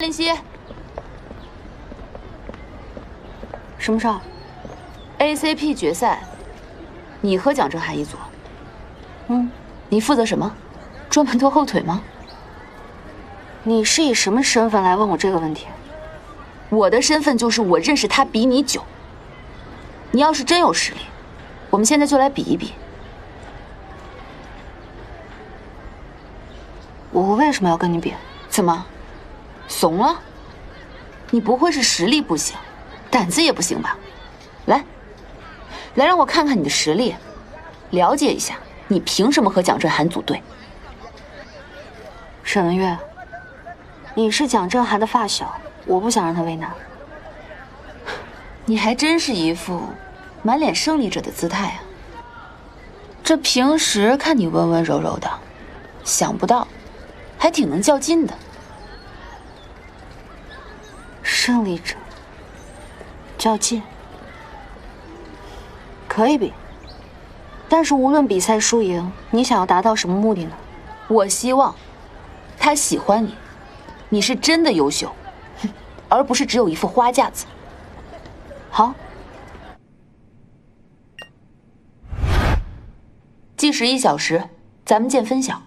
林夕，什么事儿 ？ACP 决赛，你和蒋正涵一组。你负责什么？专门拖后腿吗？你是以什么身份来问我这个问题？我的身份就是我认识他比你久。你要是真有实力，我们现在就来比一比。我为什么要跟你比？怎么？怂了？你不会是实力不行，胆子也不行吧？来，让我看看你的实力，了解一下你凭什么和蒋振涵组队。沈文月，你是蒋振涵的发小，我不想让他为难。你还真是一副满脸胜利者的姿态啊！这平时看你温温柔柔的，想不到还挺能较劲的。胜利者，较劲，可以比，但是无论比赛输赢，你想要达到什么目的呢？我希望他喜欢你，你是真的优秀，而不是只有一副花架子。好，计时1小时，咱们见分晓。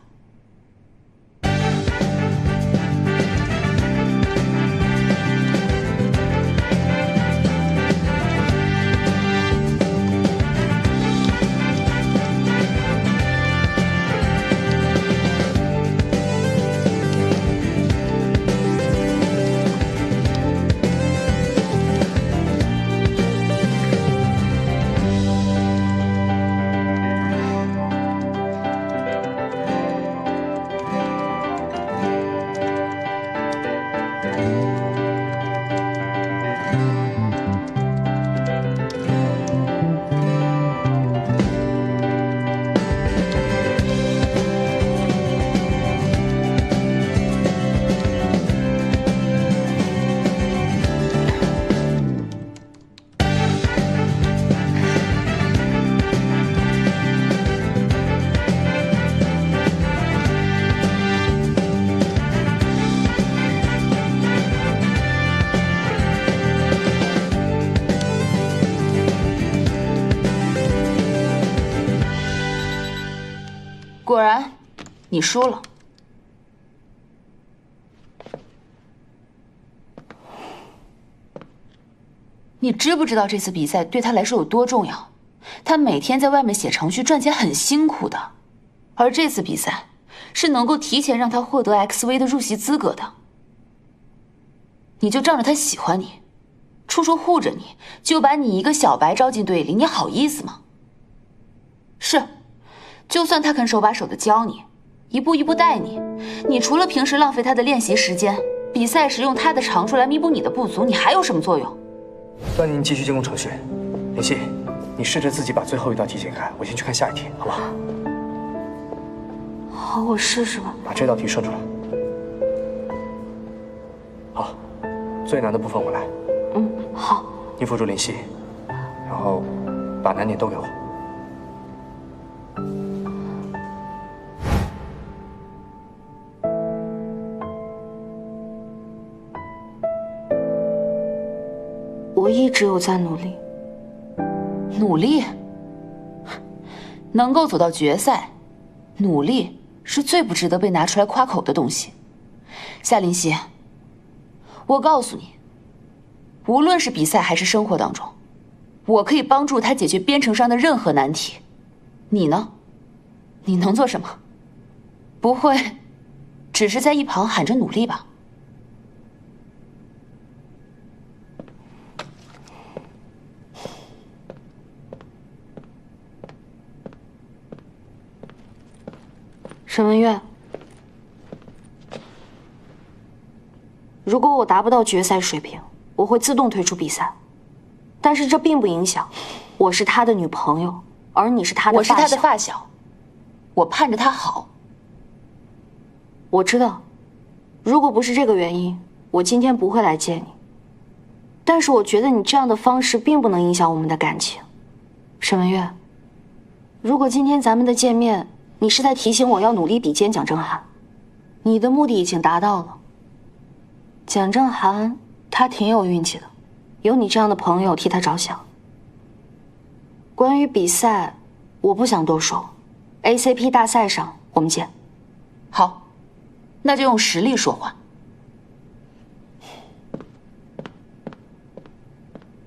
果然，你输了。你知不知道这次比赛对他来说有多重要？他每天在外面写程序赚钱很辛苦的，而这次比赛是能够提前让他获得 XV 的入席资格的。你就仗着他喜欢你，处处护着你，就把你一个小白招进队里，你好意思吗？是。就算他肯手把手的教你，一步一步带你，你除了平时浪费他的练习时间，比赛时用他的长处来弥补你的不足，你还有什么作用？欢迎您继续进攻程序。林夕，你试着自己把最后一道题解开，我先去看下一题，好不好？好，我试试吧。把这道题顺出来。好，最难的部分我来。好。你辅助林夕，然后把难点都给我。我一直有在努力，能够走到决赛，努力是最不值得被拿出来夸口的东西。夏林夕，我告诉你，无论是比赛还是生活当中，我可以帮助他解决编程上的任何难题。你呢？你能做什么？不会，只是在一旁喊着努力吧？沈文月，如果我达不到决赛水平，我会自动退出比赛。但是这并不影响，我是他的女朋友，而你是他的发小。我是他的发小，我盼着他好。我知道，如果不是这个原因，我今天不会来见你。但是我觉得你这样的方式并不能影响我们的感情。沈文月，如果今天咱们的见面，你是在提醒我要努力比肩蒋正涵，你的目的已经达到了。蒋正涵他挺有运气的，有你这样的朋友替他着想。关于比赛，我不想多说。ACP 大赛上我们见。好，那就用实力说话。